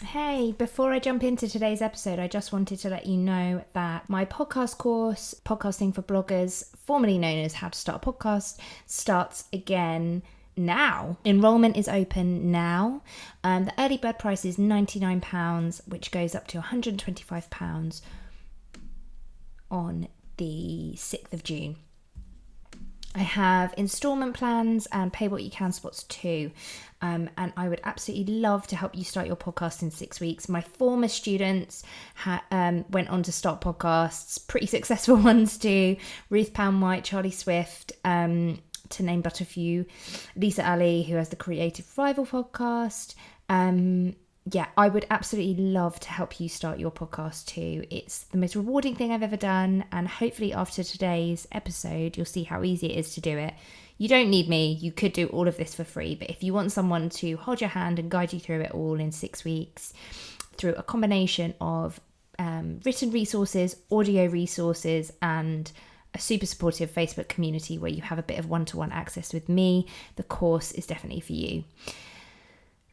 Hey, before I jump into today's episode, I just wanted to let you know that my podcast course, Podcasting for Bloggers, formerly known as How to Start a Podcast, starts again now. Enrollment is open now. The early bird price is £99, which goes up to £125 on the 6th of June. I have instalment plans and pay what you can spots too. And I would absolutely love to help you start your podcast in 6 weeks. My former students went on to start podcasts, pretty successful ones too. Ruth Pound-White, Charlie Swift, to name but a few. Lisa Ali, who has the Creative Revival podcast. I would absolutely love to help you start your podcast too. It's the most rewarding thing I've ever done, and hopefully after today's episode you'll see how easy it is to do it. You don't need me, you could do all of this for free, but if you want someone to hold your hand and guide you through it all in 6 weeks through a combination of written resources, audio resources, and a super supportive Facebook community where you have a bit of one-to-one access with me, the course is definitely for you.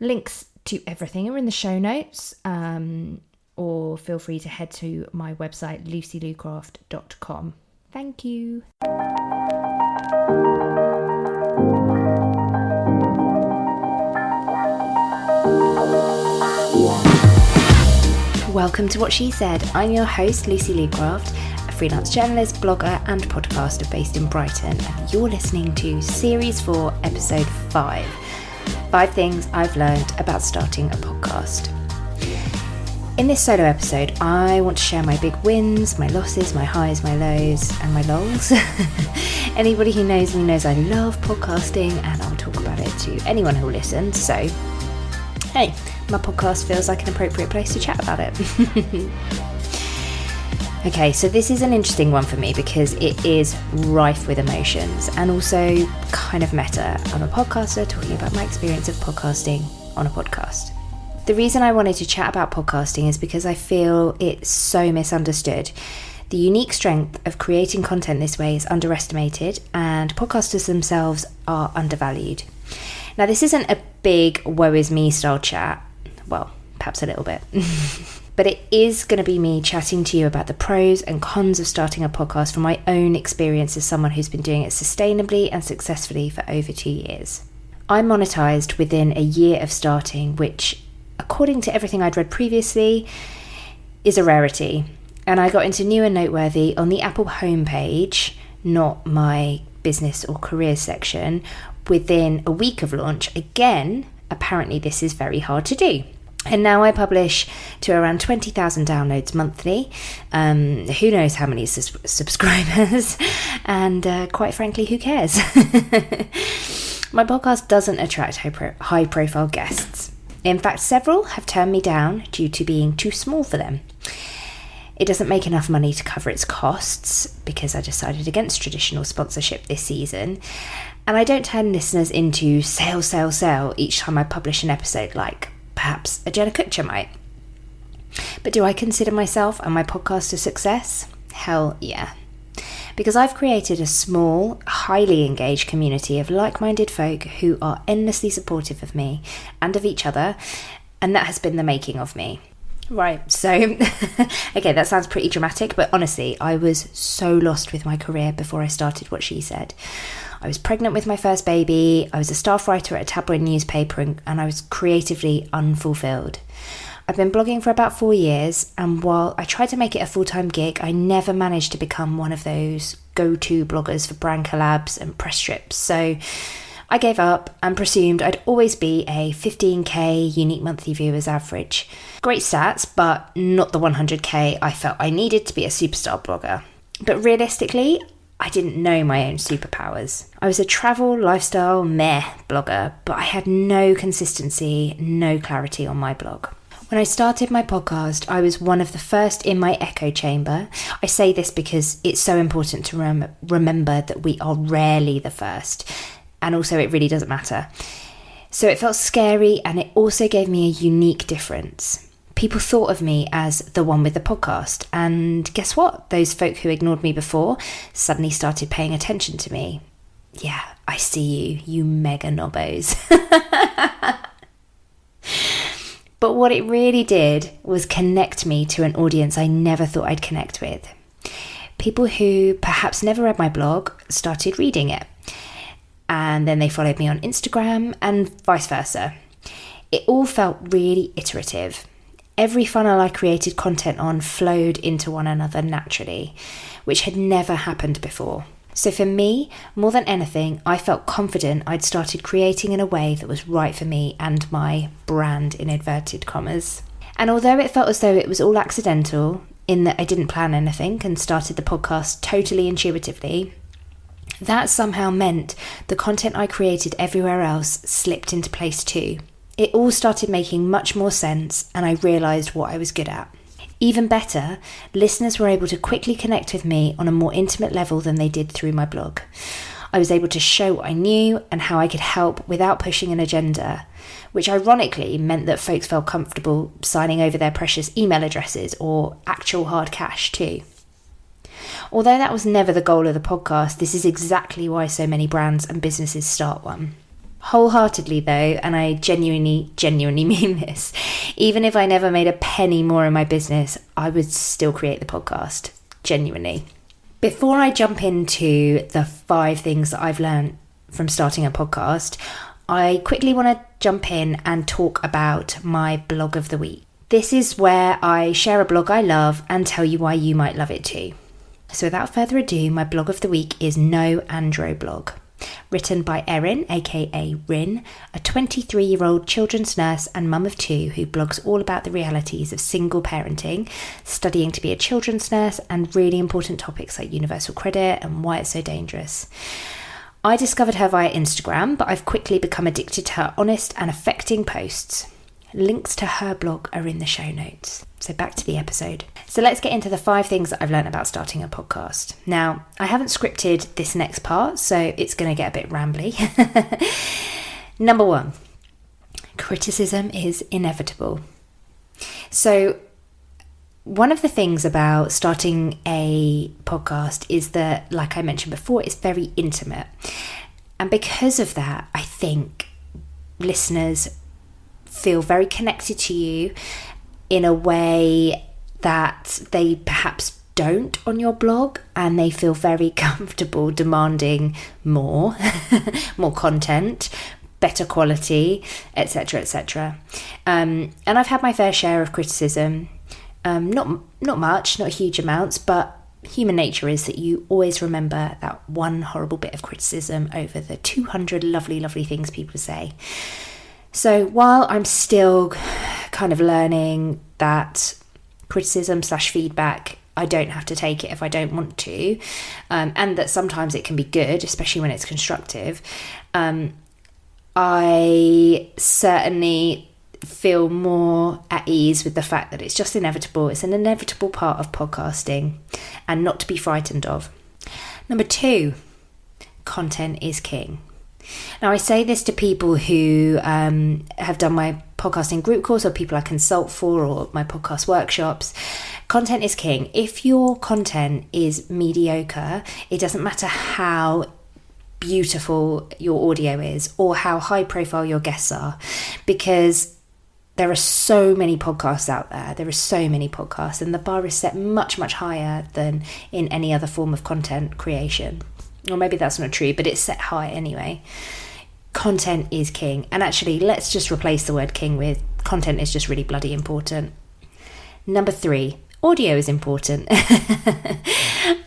Links to everything are in the show notes, or feel free to head to my website lucylucraft.com. Thank you. Welcome to What She Said. I'm your host, Lucy Lucraft, a freelance journalist, blogger and podcaster based in Brighton, and you're listening to Series 4, Episode 5. 5 things I've learned about starting a podcast. In this solo episode, I want to share my big wins, my losses, my highs, my lows, and my lols. Anybody who knows me knows I love podcasting, and I'll talk about it to anyone who will listen. So, hey, my podcast feels like an appropriate place to chat about it. Okay, so this is an interesting one for me because it is rife with emotions and also kind of meta. I'm a podcaster talking about my experience of podcasting on a podcast. The reason I wanted to chat about podcasting is because I feel it's so misunderstood. The unique strength of creating content this way is underestimated, and podcasters themselves are undervalued. Now, this isn't a big woe is me style chat. Well, perhaps a little bit. But it is going to be me chatting to you about the pros and cons of starting a podcast from my own experience as someone who's been doing it sustainably and successfully for over 2 years. I monetized within a year of starting, which, according to everything I'd read previously, is a rarity. And I got into new and noteworthy on the Apple homepage, not my business or career section, within a week of launch. Again, apparently this is very hard to do. And now I publish to around 20,000 downloads monthly. Who knows how many subscribers? And quite frankly, who cares? My podcast doesn't attract high-profile guests. In fact, several have turned me down due to being too small for them. It doesn't make enough money to cover its costs because I decided against traditional sponsorship this season. And I don't turn listeners into sale each time I publish an episode like perhaps a Jenna Kutcher might. But do I consider myself and my podcast a success? Hell yeah. Because I've created a small, highly engaged community of like-minded folk who are endlessly supportive of me and of each other, and that has been the making of me. Right, so, okay, that sounds pretty dramatic, but honestly, I was so lost with my career before I started What She Said. I was pregnant with my first baby, I was a staff writer at a tabloid newspaper, and I was creatively unfulfilled. I've been blogging for about 4 years, and while I tried to make it a full-time gig, I never managed to become one of those go-to bloggers for brand collabs and press strips. So I gave up and presumed I'd always be a 15k unique monthly viewers average. Great stats, but not the 100k I felt I needed to be a superstar blogger. But realistically, I didn't know my own superpowers. I was a travel, lifestyle, blogger, but I had no consistency, no clarity on my blog. When I started my podcast, I was one of the first in my echo chamber. I say this because it's so important to remember that we are rarely the first. And also it really doesn't matter. So it felt scary, and it also gave me a unique difference. People thought of me as the one with the podcast, and guess what? Those folk who ignored me before suddenly started paying attention to me. Yeah, I see you, you mega knobbos. But what it really did was connect me to an audience I never thought I'd connect with. People who perhaps never read my blog started reading it. And then they followed me on Instagram and vice versa. It all felt really iterative. Every funnel I created content on flowed into one another naturally, which had never happened before. So for me, more than anything, I felt confident I'd started creating in a way that was right for me and my brand in inverted commas. And although it felt as though it was all accidental, in that I didn't plan anything and started the podcast totally intuitively, that somehow meant the content I created everywhere else slipped into place too. It all started making much more sense and I realised what I was good at. Even better, listeners were able to quickly connect with me on a more intimate level than they did through my blog. I was able to show what I knew and how I could help without pushing an agenda, which ironically meant that folks felt comfortable signing over their precious email addresses or actual hard cash too. Although that was never the goal of the podcast, this is exactly why so many brands and businesses start one. Wholeheartedly though, and I genuinely mean this, even if I never made a penny more in my business, I would still create the podcast, genuinely. Before I jump into the 5 things that I've learned from starting a podcast, I quickly want to jump in and talk about my blog of the week. This is where I share a blog I love and tell you why you might love it too. So without further ado, my blog of the week is No Andro Blog. Written by Erin, aka Rin, a 23-year-old children's nurse and mum of 2 who blogs all about the realities of single parenting, studying to be a children's nurse, and really important topics like universal credit and why it's so dangerous. I discovered her via Instagram, but I've quickly become addicted to her honest and affecting posts. Links to her blog are in the show notes. So back to the episode. So let's get into the 5 things that I've learned about starting a podcast. Now, I haven't scripted this next part, so it's going to get a bit rambly. Number 1, criticism is inevitable. So one of the things about starting a podcast is that, like I mentioned before, it's very intimate. And because of that, I think listeners feel very connected to you in a way that they perhaps don't on your blog, and they feel very comfortable demanding more content, better quality, etc, etc. And I've had my fair share of criticism, not much, not huge amounts, but human nature is that you always remember that one horrible bit of criticism over the 200 lovely things people say. So while I'm still kind of learning that criticism / feedback, I don't have to take it if I don't want to, and that sometimes it can be good, especially when it's constructive, I certainly feel more at ease with the fact that it's just inevitable. It's an inevitable part of podcasting and not to be frightened of. Number 2, content is king. Now, I say this to people who have done my podcasting group course, or people I consult for, or my podcast workshops. Content is king. If your content is mediocre, it doesn't matter how beautiful your audio is or how high profile your guests are, because there are so many podcasts out there. There are so many podcasts, and the bar is set much higher than in any other form of content creation. Or maybe that's not true, but it's set high anyway. Content is king. And actually, let's just replace the word king with content is just really bloody important. Number 3, audio is important.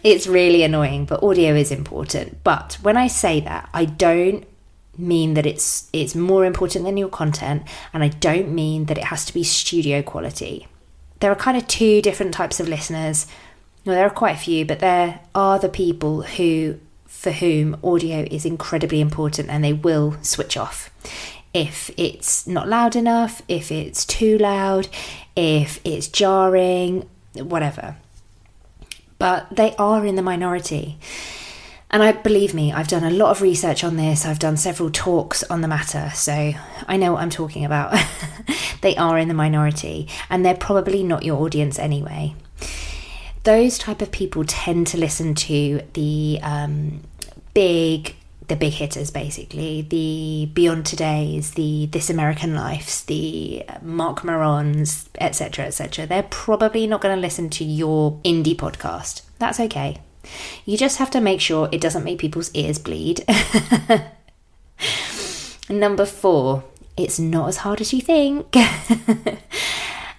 It's really annoying, but audio is important. But when I say that, I don't mean that it's more important than your content, and I don't mean that it has to be studio quality. There are kind of 2 different types of listeners. Well, there are quite a few, but there are the people for whom audio is incredibly important, and they will switch off if it's not loud enough, if it's too loud, if it's jarring, whatever. But they are in the minority. And believe me, I've done a lot of research on this. I've done several talks on the matter, so I know what I'm talking about. They are in the minority, and they're probably not your audience anyway. Those type of people tend to listen to the big the big hitters, basically, the Beyond Todays, the This American Lifes, the Mark Marons, etc., they're probably not going to listen to your indie podcast. That's okay. You just have to make sure it doesn't make people's ears bleed. Number 4, it's not as hard as you think.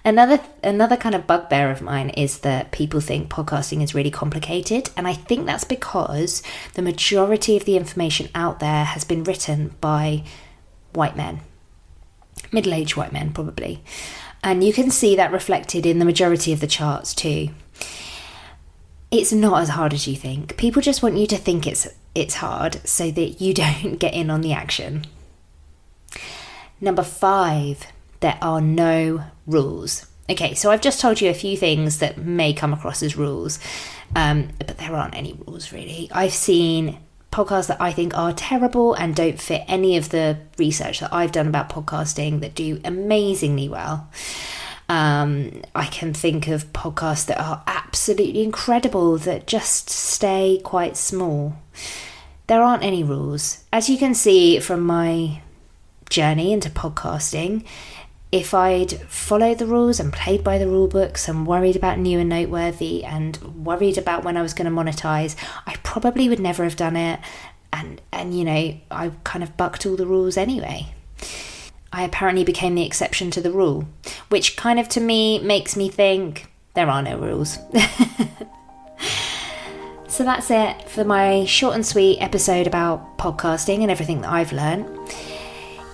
Another kind of bugbear of mine is that people think podcasting is really complicated, and I think that's because the majority of the information out there has been written by white men, middle-aged white men probably, and you can see that reflected in the majority of the charts too. It's not as hard as you think. People just want you to think it's hard so that you don't get in on the action. Number 5, there are no rules. Okay, so I've just told you a few things that may come across as rules, but there aren't any rules really. I've seen podcasts that I think are terrible and don't fit any of the research that I've done about podcasting that do amazingly well. I can think of podcasts that are absolutely incredible that just stay quite small. There aren't any rules. As you can see from my journey into podcasting, if I'd followed the rules and played by the rule books and worried about new and noteworthy and worried about when I was going to monetize, I probably would never have done it. And you know, I kind of bucked all the rules anyway. I apparently became the exception to the rule, which kind of to me makes me think there are no rules. So that's it for my short and sweet episode about podcasting and everything that I've learned.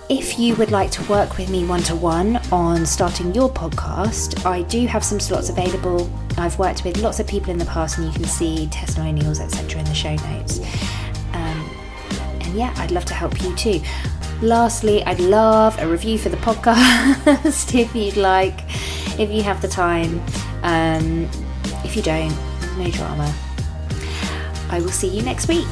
If you would like to work with me one-to-one on starting your podcast, I do have some slots available. I've worked with lots of people in the past and you can see testimonials, etc. in the show notes. And yeah, I'd love to help you too. Lastly, I'd love a review for the podcast if you'd like, if you have the time. If you don't, no drama. I will see you next week.